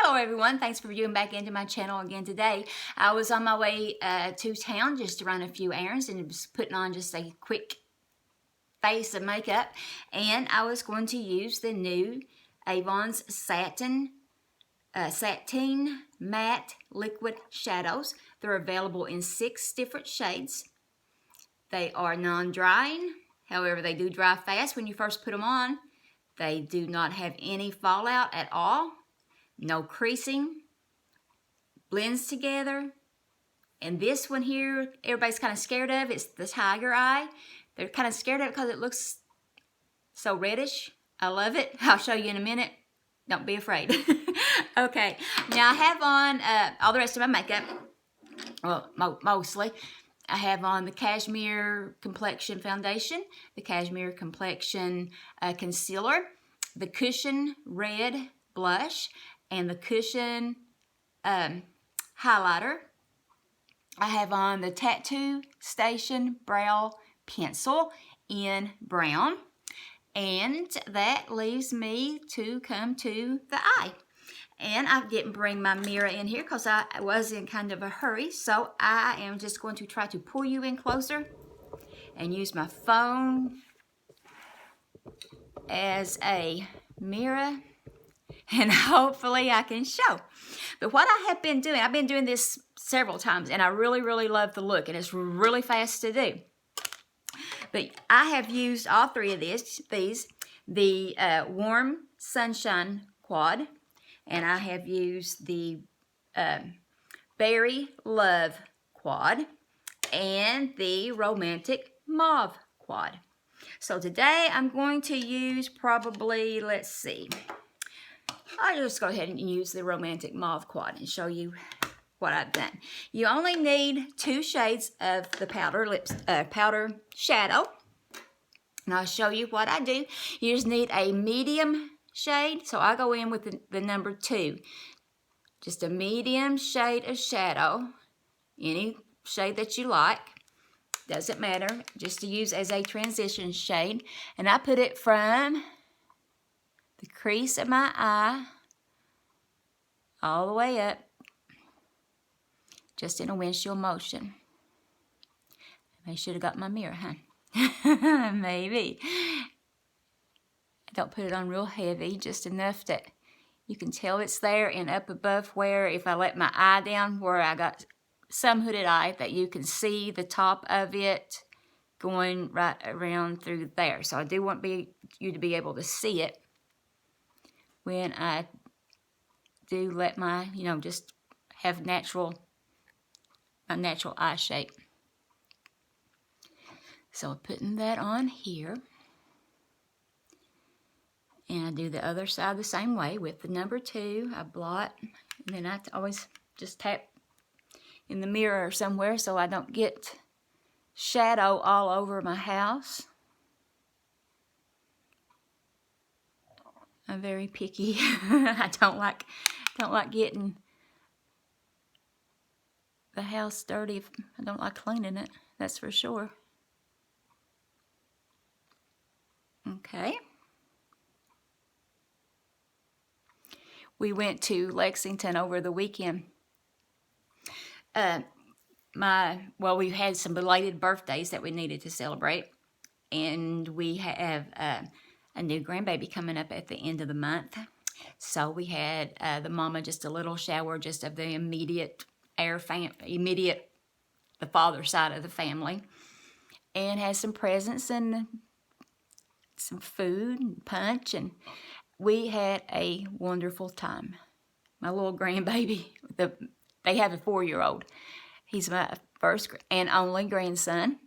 Hello everyone, thanks for viewing back into my channel again today. I was on my way to town just to run a few errands and was putting on just a quick face of makeup, and I was going to use the new Avon's Sateen Matte Liquid Shadows. They're available in 6 different shades. They are non-drying, however they do dry fast when you first put them on. They do not have any fallout at all. No creasing, blends together. And this one here, everybody's kind of scared of. It's the tiger eye. They're kind of scared of it because it looks so reddish. I love it. I'll show you in a minute. Don't be afraid. Okay, now I have on all the rest of my makeup. Well, mostly. I have on the Cashmere Complexion Foundation, the Cashmere Complexion Concealer, the Cushion Red Blush, and the Cushion Highlighter. I have on the Tattoo Station Brow Pencil in brown. And that leaves me to come to the eye. And I didn't bring my mirror in here because I was in kind of a hurry. So I am just going to try to pull you in closer and use my phone as a mirror. And hopefully I can show. But what I have been doing, I've been doing this several times, and I really, really love the look, and it's really fast to do. But I have used all 3 of these, the Warm Sunshine Quad, and I have used the Berry Love Quad, and the Romantic Mauve Quad. So today I'm going to use probably, let's see, I'll just go ahead and use the Romantic Mauve Quad and show you what I've done. You only need 2 shades of the powder shadow. And I'll show you what I do. You just need a medium shade. So I go in with the number 2. Just a medium shade of shadow. Any shade that you like. Doesn't matter. Just to use as a transition shade. And I put it from the crease of my eye all the way up, just in a windshield motion. I should have got my mirror, huh? Maybe. I don't put it on real heavy, just enough that you can tell it's there, and up above where, if I let my eye down where I got some hooded eye, that you can see the top of it going right around through there. So I do want you to be able to see it when I do let my, just have a natural eye shape. So I'm putting that on here. And I do the other side the same way with the number 2. I blot, and then I always just tap in the mirror or somewhere so I don't get shadow all over my house. I'm very picky. I don't like getting the house dirty. I don't like cleaning it, that's for sure. Okay. We went to Lexington over the weekend. We had some belated birthdays that we needed to celebrate, and we have a new grandbaby coming up at the end of the month. So we had the mama just a little shower just of the immediate the father side of the family, and had some presents and some food and punch, and we had a wonderful time. My little grandbaby, they have a 4-year-old. He's my first and only grandson,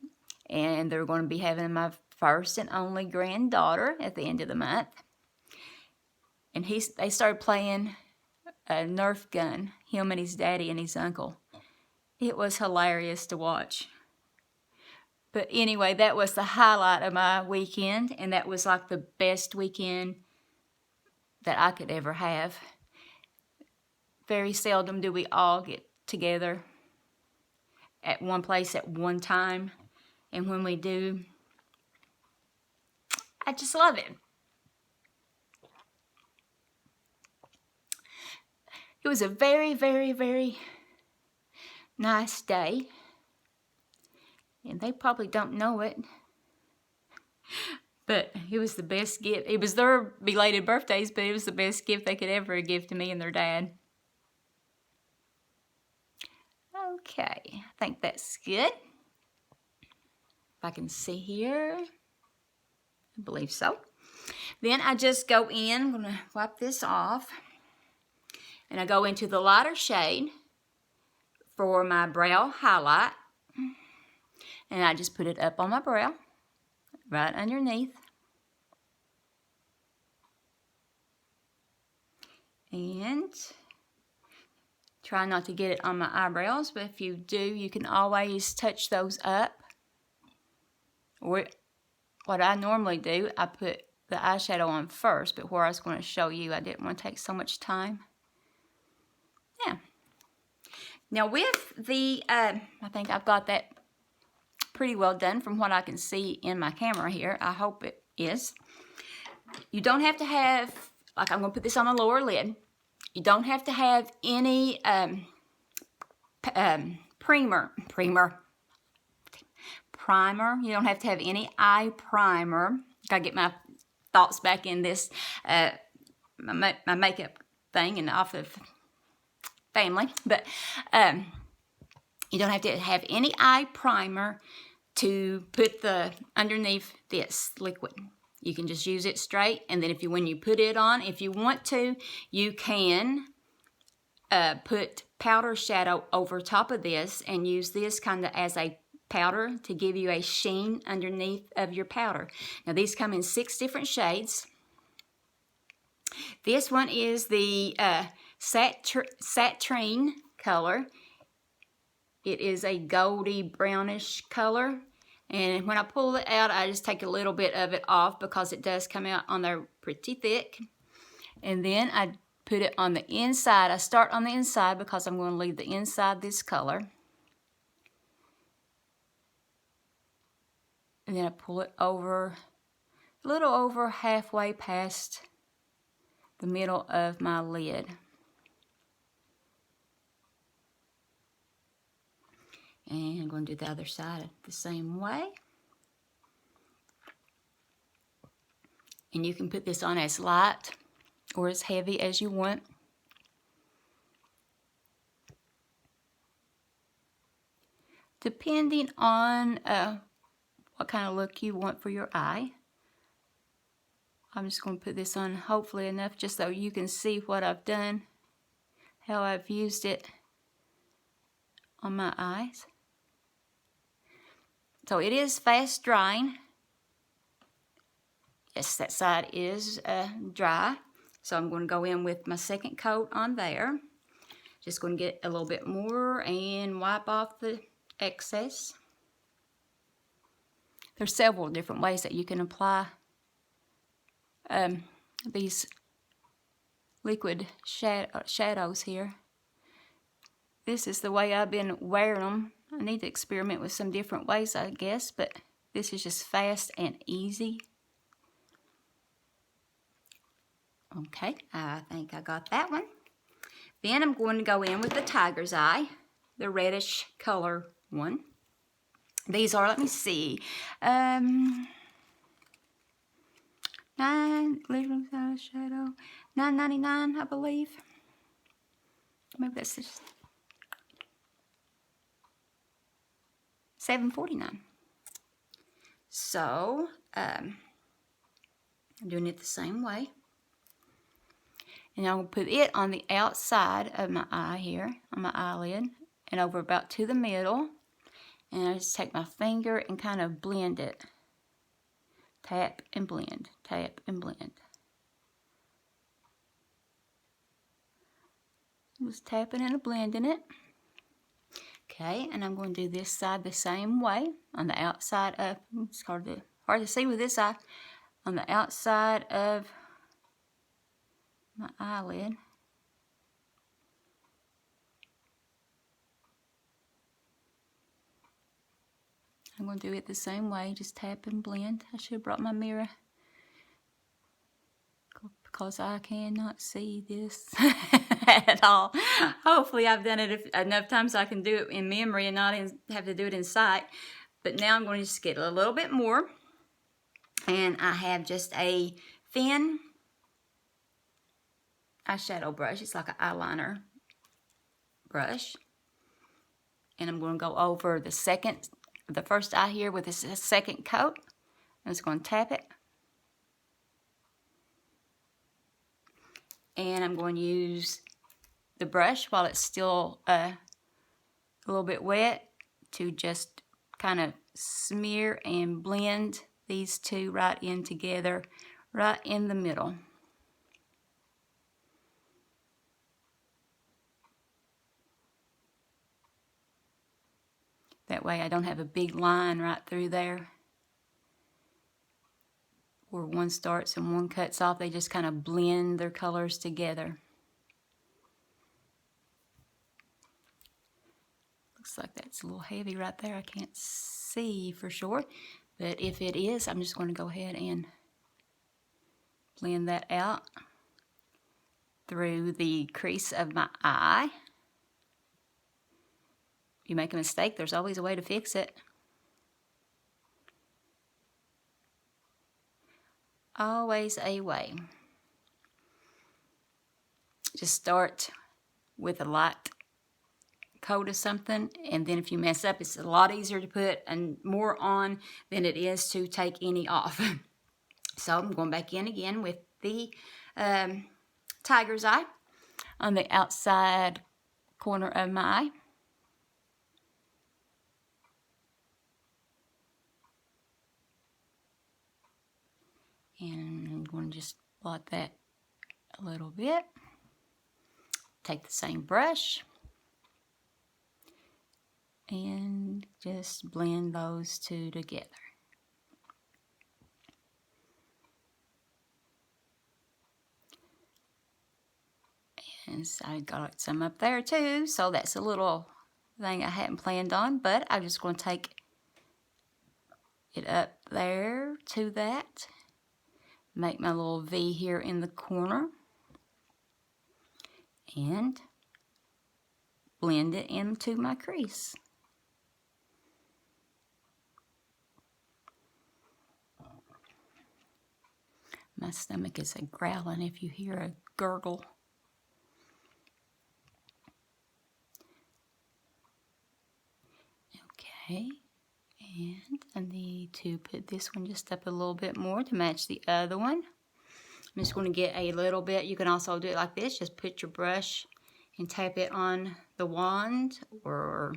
and they're going to be having my first and only granddaughter at the end of the month. And they started playing a Nerf gun, him and his daddy and his uncle. It was hilarious to watch. But anyway, that was the highlight of my weekend, and that was like the best weekend that I could ever have. Very seldom do we all get together at one place at one time, and when we do, I just love it. It was a very, very, very nice day. And they probably don't know it. But it was the best gift. It was their belated birthdays, but it was the best gift they could ever give to me and their dad. Okay, I think that's good. If I can see here, I believe so. Then I just go in, I'm gonna wipe this off, and I go into the lighter shade for my brow highlight, and I just put it up on my brow, right underneath. And try not to get it on my eyebrows, but if you do, you can always touch those up. Or what I normally do, I put the eyeshadow on first, but where I was going to show you, I didn't want to take so much time. Yeah. Now with the, I think I've got that pretty well done from what I can see in my camera here. I hope it is. You don't have to have, like I'm going to put this on my lower lid. You don't have to have any primer. You don't have to have any eye primer. Gotta get my thoughts back in this, my makeup thing and off of family. But you don't have to have any eye primer to put the underneath this liquid. You can just use it straight, and then when you put it on, if you want to, you can put powder shadow over top of this and use this kind of as a powder to give you a sheen underneath of your powder. Now these come in 6 different shades. This one is the Sateen color. It is a goldy brownish color. And when I pull it out, I just take a little bit of it off because it does come out on there pretty thick. And then I put it on the inside. I start on the inside because I'm going to leave the inside this color. And then I pull it over, a little over halfway past the middle of my lid. And I'm going to do the other side the same way. And you can put this on as light or as heavy as you want. Depending on what kind of look you want for your eye. I'm just going to put this on hopefully enough just so you can see what I've done, how I've used it on my eyes. So it is fast drying. Yes, that side is dry. So I'm going to go in with my second coat on there. Just going to get a little bit more and wipe off the excess. There's several different ways that you can apply these liquid shadows here. This is the way I've been wearing them. I need to experiment with some different ways, I guess, but this is just fast and easy. Okay, I think I got that one. Then I'm going to go in with the tiger's eye, the reddish color one. These are, let me see, $9 Liquid Eyeshadow, $9.99, I believe. Maybe that's just $7.49. So, I'm doing it the same way. And I'm going to put it on the outside of my eye here, on my eyelid, and over about to the middle. And I just take my finger and kind of blend it. Tap and blend, tap and blend. Just tapping and blending it. Okay, and I'm going to do this side the same way. On the outside of, it's hard to see with this eye. On the outside of my eyelid. I'm going to do it the same way, just tap and blend. I should have brought my mirror because I cannot see this at all. Hopefully I've done it enough times so I can do it in memory and not have to do it in sight. But now I'm going to just get a little bit more. And I have just a thin eyeshadow brush. It's like an eyeliner brush. And I'm going to go over the first eye here with this second coat. I'm just going to tap it. And I'm going to use the brush while it's still a little bit wet to just kind of smear and blend these two right in together, right in the middle. That way I don't have a big line right through there where one starts and one cuts off. They just kind of blend their colors together. Looks like that's a little heavy right there. I can't see for sure, but if it is, I'm just going to go ahead and blend that out through the crease of my eye. If you make a mistake, there's always a way to fix it. Always a way. Just start with a light coat of something, and then if you mess up, it's a lot easier to put and more on than it is to take any off. So I'm going back in again with the tiger's eye on the outside corner of my eye. And I'm going to just blot that a little bit. Take the same brush and just blend those two together. And so I got some up there too, so that's a little thing I hadn't planned on, but I'm just going to take it up there to that. Make my little V here in the corner and blend it into my crease. My stomach is a growling if you hear a gurgle. Okay. And I need to put this one just up a little bit more to match the other one. I'm just going to get a little bit. You can also do it like this. Just put your brush and tap it on the wand or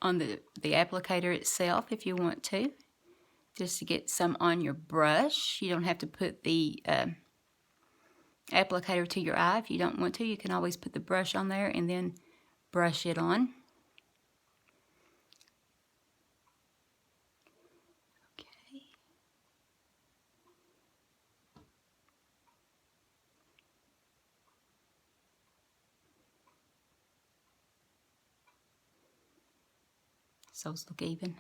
on the applicator itself if you want to. Just to get some on your brush. You don't have to put the applicator to your eye if you don't want to. You can always put the brush on there and then brush it on. Okay. So those look even.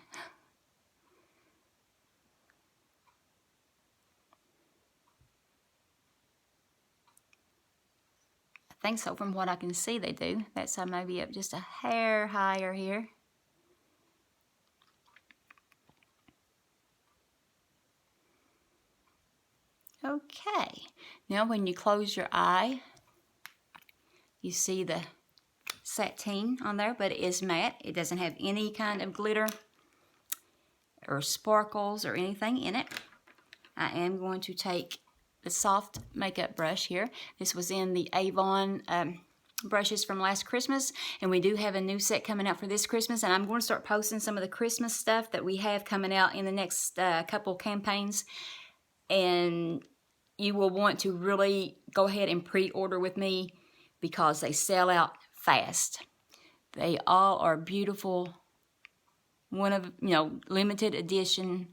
I think so from what I can see they do. That side may be up just a hair higher here. Okay, now when you close your eye, you see the sateen on there, but it is matte. It doesn't have any kind of glitter or sparkles or anything in it. I am going to take the soft makeup brush here. This was in the Avon brushes from last Christmas, and we do have a new set coming out for this Christmas, and I'm going to start posting some of the Christmas stuff that we have coming out in the next couple campaigns, and you will want to really go ahead and pre-order with me because they sell out fast. They all are beautiful, one of, limited edition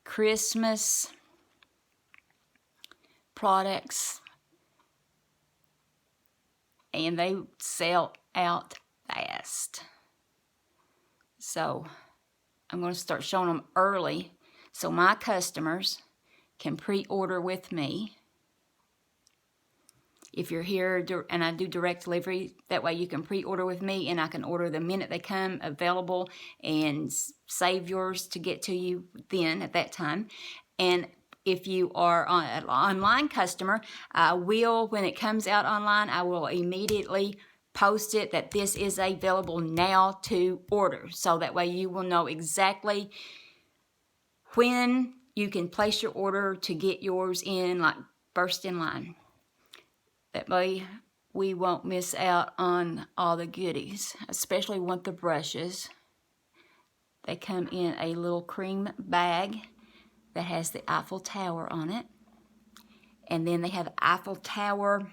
Christmas products, and they sell out fast. So I'm going to start showing them early so my customers can pre-order with me. If you're here and I do direct delivery, that way you can pre-order with me and I can order the minute they come available and save yours to get to you then at that time. And if you are an online customer, I will, when it comes out online, I will immediately post it that this is available now to order. So that way you will know exactly when you can place your order to get yours in, like first in line. That way we won't miss out on all the goodies, especially with the brushes. They come in a little cream bag that has the Eiffel Tower on it. And then they have Eiffel Tower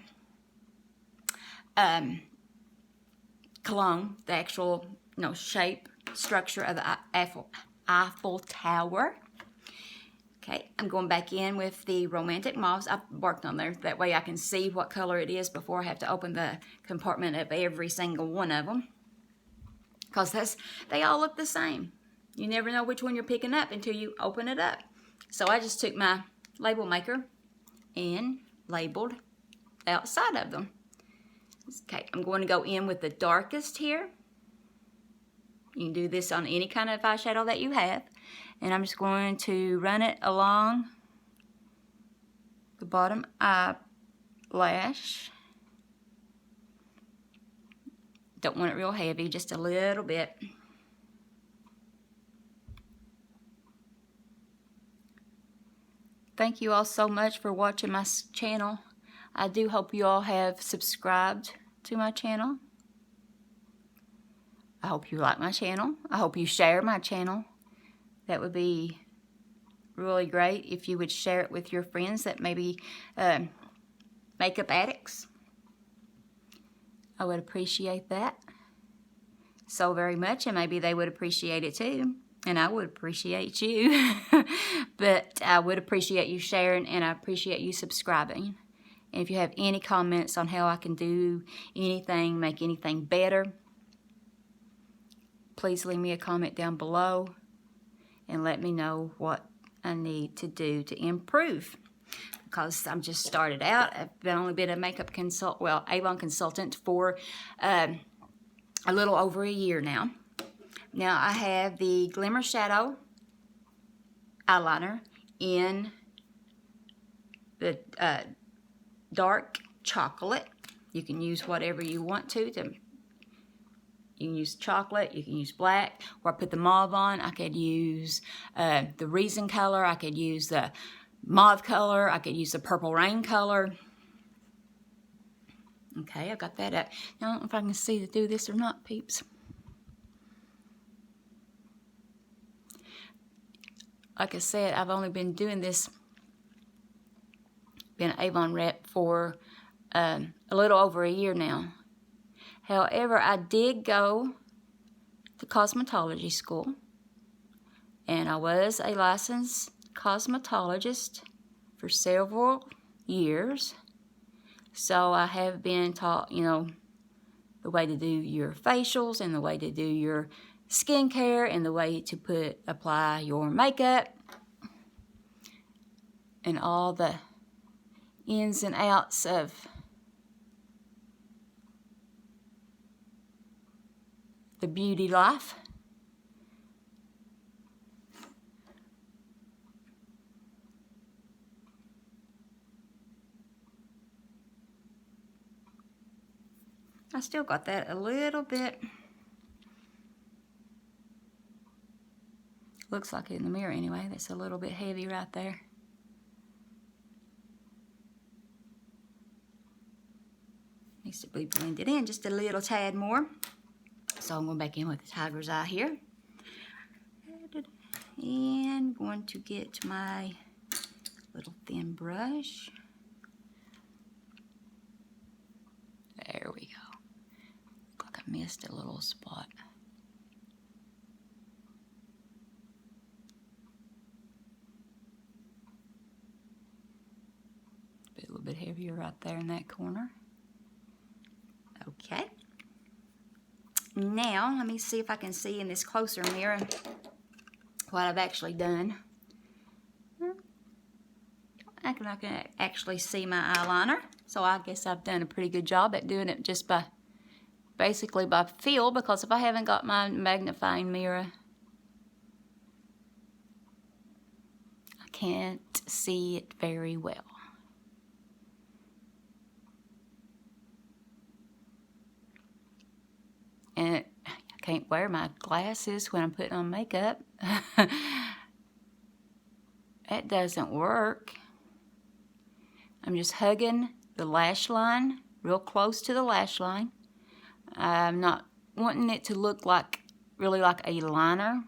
cologne, the actual shape, structure of the Eiffel Tower. Okay, I'm going back in with the Romantic Mauves. I've worked on there. That way I can see what color it is before I have to open the compartment of every single one of them. Because they all look the same. You never know which one you're picking up until you open it up. So I just took my label maker and labeled outside of them. Okay, I'm going to go in with the darkest here. You can do this on any kind of eyeshadow that you have. And I'm just going to run it along the bottom eyelash. Don't want it real heavy, just a little bit. Thank you all so much for watching my channel. I do hope you all have subscribed to my channel. I hope you like my channel. I hope you share my channel. That would be really great if you would share it with your friends that may be makeup addicts. I would appreciate that so very much, and maybe they would appreciate it too. And I would appreciate you. But I would appreciate you sharing, and I appreciate you subscribing. And if you have any comments on how I can do anything, make anything better, please leave me a comment down below and let me know what I need to do to improve. Because I'm just started out. I've only been a makeup Avon consultant for a little over a year now. Now I have the Glimmershadow eyeliner in the dark chocolate. You can use whatever you want to. You can use chocolate, you can use black. Where I put the mauve on, I could use the Reason color, I could use the mauve color, I could use the Purple Rain color. Okay, I got that up. Now, I don't know if I can see to do this or not, peeps. Like I said, I've only been doing this, been an Avon rep for a little over a year now. However, I did go to cosmetology school, and I was a licensed cosmetologist for several years. So I have been taught, the way to do your facials and the way to do your skincare and the way to apply your makeup and all the ins and outs of the beauty life. I still got that a little bit. Looks like it in the mirror anyway. That's a little bit heavy right there. Needs to be blended in just a little tad more. So I'm going back in with the tiger's eye here. And going to get my little thin brush. There we go. Look like I missed a little spot. A little bit heavier right there in that corner. Okay. Now, let me see if I can see in this closer mirror what I've actually done. back and I can actually see my eyeliner. So I guess I've done a pretty good job at doing it just by, basically by feel, because if I haven't got my magnifying mirror, I can't see it very well. And I can't wear my glasses when I'm putting on makeup. That doesn't work. I'm just hugging the lash line, real close to the lash line. I'm not wanting it to look like, really like a liner.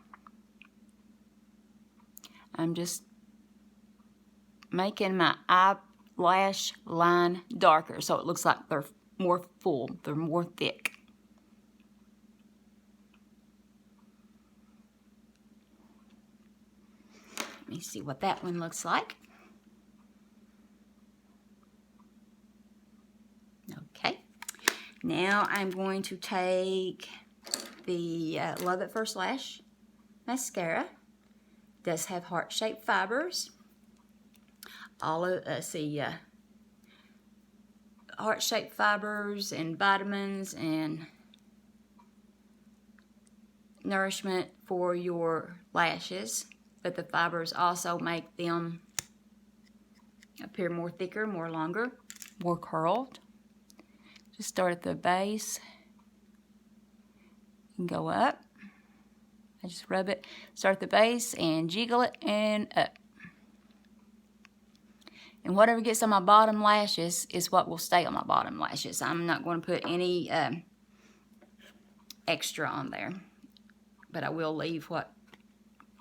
I'm just making my eyelash line darker so it looks like they're more full, they're more thick. Let me see what that one looks like. Okay, now I'm going to take the Love at First Lash mascara. It does have heart-shaped fibers. All of heart-shaped fibers and vitamins and nourishment for your lashes. But the fibers also make them appear more thicker, more longer, more curled. Just start at the base and go up. I just rub it, start at the base and jiggle it and up. And whatever gets on my bottom lashes is what will stay on my bottom lashes. I'm not going to put any extra on there. But I will leave what,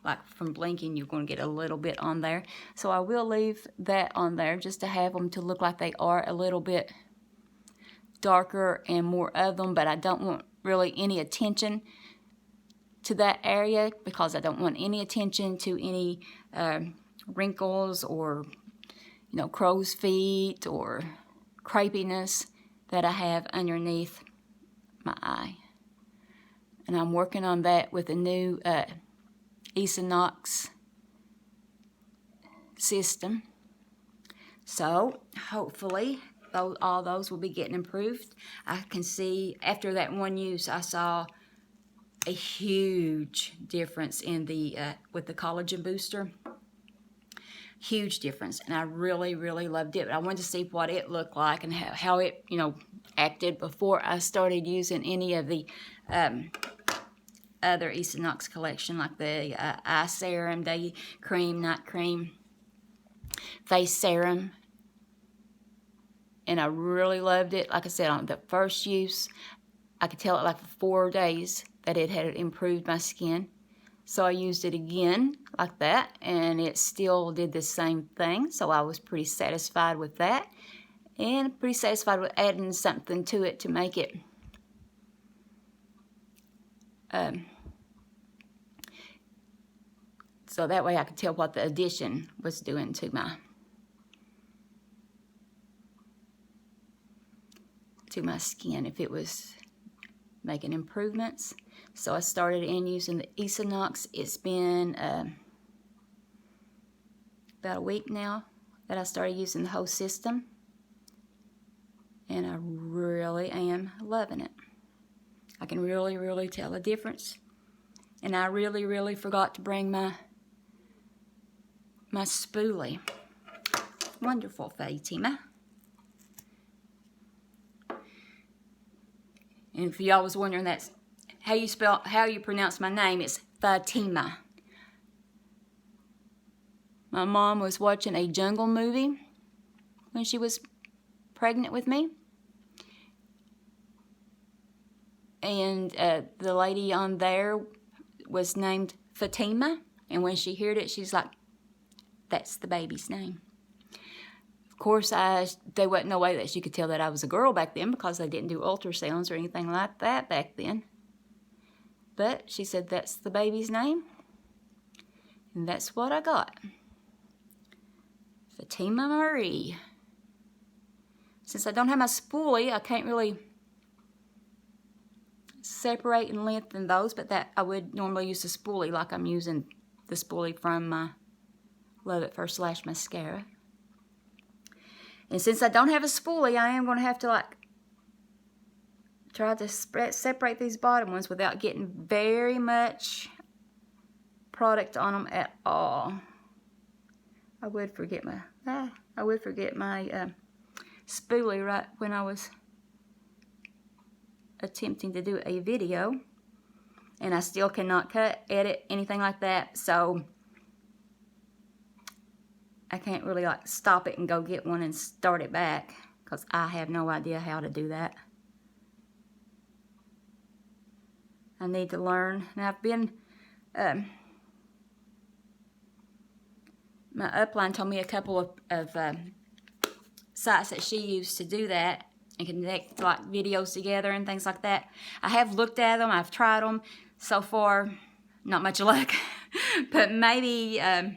like from blinking, you're going to get a little bit on there. So I will leave that on there just to have them to look like they are a little bit darker and more of them. But I don't want really any attention to that area because I don't want any attention to any wrinkles or, you know, crow's feet or crepiness that I have underneath my eye. And I'm working on that with a new Equinox system. So hopefully all those will be getting improved. I can see after that one use I saw a huge difference in the with the collagen booster. Huge difference, and I really loved it. But I wanted to see what it looked like and how it, you know, acted before I started using any of the other Equinox collection, like the eye serum, day cream, night cream, face serum. And I really loved it. Like I said, on the first use, I could tell it like for 4 days that it had improved my skin. So I used it again like that, and it still did the same thing. So I was pretty satisfied with that, and pretty satisfied with adding something to it to make it so that way I could tell what the addition was doing to my skin, if it was making improvements. So I started in using the Equinox. It's been about a week now that I started using the whole system, and I really am loving it. I can really tell a difference. And I really forgot to bring my spoolie. Wonderful, Fatima. And if y'all was wondering, that's how you pronounce my name, it's Fatima. My mom was watching a jungle movie when she was pregnant with me. And the lady on there was named Fatima. And when she heard it, she's like, that's the baby's name. Of course, there wasn't no way that she could tell that I was a girl back then because they didn't do ultrasounds or anything like that back then. But she said that's the baby's name. And that's what I got. Fatima Marie. Since I don't have my spoolie, I can't really separate and lengthen those, but that I would normally use the spoolie like I'm using the spoolie from my Love at First Lash mascara. And since I don't have a spoolie, I am going to have to like try to separate these bottom ones without getting very much product on them at all. I would forget my spoolie right when I was attempting to do a video, and I still cannot cut, edit, anything like that, so I can't really like stop it and go get one and start it back, because I have no idea how to do that. I need to learn. And I've been my upline told me a couple of sites that she used to do that and connect like videos together and things like that. I have looked at them, I've tried them. So far, not much luck. But maybe I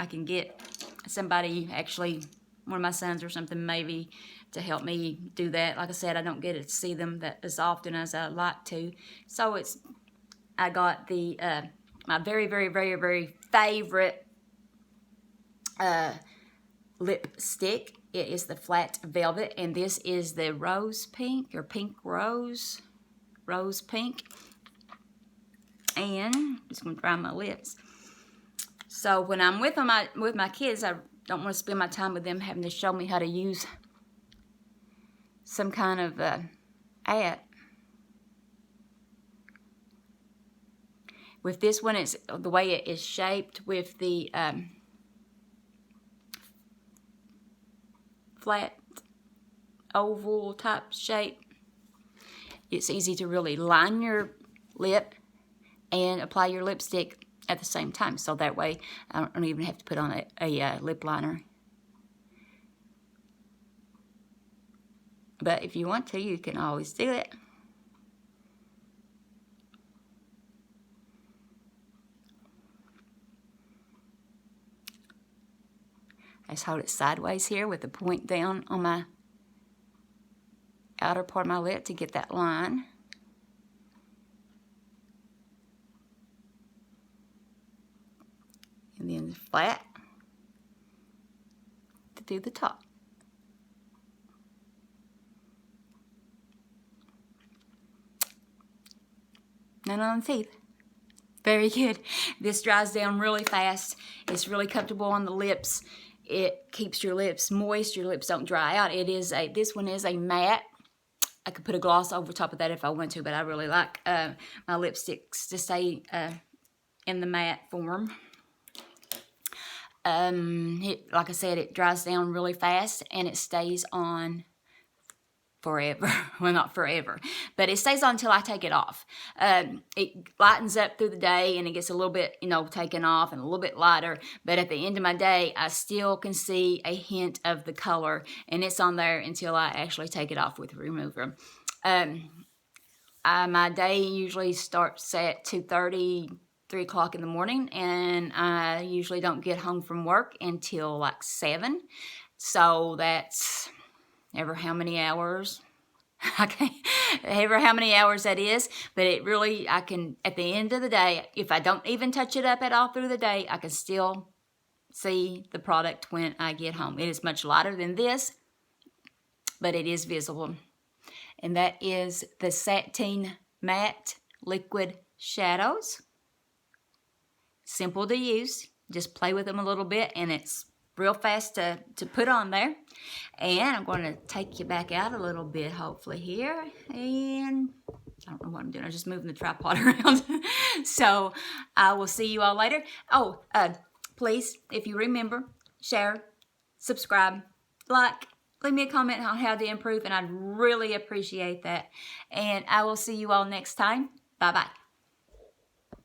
can get somebody, actually one of my sons or something, maybe to help me do that. Like I said, I don't get to see them that as often as I'd like to. So I got the my very, very, very, very favorite lipstick. It is the Flat Velvet, and this is the Rose Pink, or Pink Rose Pink. And I'm just going to dry my lips. So when I'm with them, with my kids, I don't want to spend my time with them having to show me how to use some kind of app. With this one, it's the way it is shaped with the flat oval type shape. It's easy to really line your lip and apply your lipstick at the same time, so that way I don't even have to put on a lip liner. But if you want to, you can always do it. I just hold it sideways here with the point down on my outer part of my lip to get that line. And then flat to do the top. None on the teeth. Very good. This dries down really fast. It's really comfortable on the lips. It keeps your lips moist. Your lips don't dry out. This one is a matte. I could put a gloss over top of that if I want to, but I really like my lipsticks to stay in the matte form. Like I said, it dries down really fast and it stays on forever. Well, not forever, but it stays on until I take it off. It lightens up through the day and it gets a little bit, taken off and a little bit lighter, but at the end of my day, I still can see a hint of the color, and it's on there until I actually take it off with a remover. My day usually starts at 2:30, 3 o'clock in the morning, and I usually don't get home from work until like 7. So that's ever how many hours. Okay, ever how many hours that is, but it really, I can, at the end of the day, if I don't even touch it up at all through the day, I can still see the product when I get home. It is much lighter than this, but it is visible. And that is the Sateen Matte Liquid Shadows. Simple to use. Just play with them a little bit, and it's real fast to put on there. And I'm going to take you back out a little bit, hopefully, here. And I don't know what I'm doing. I'm just moving the tripod around. So I will see you all later. Oh, please, if you remember, share, subscribe, like, leave me a comment on how to improve, and I'd really appreciate that. And I will see you all next time. Bye-bye.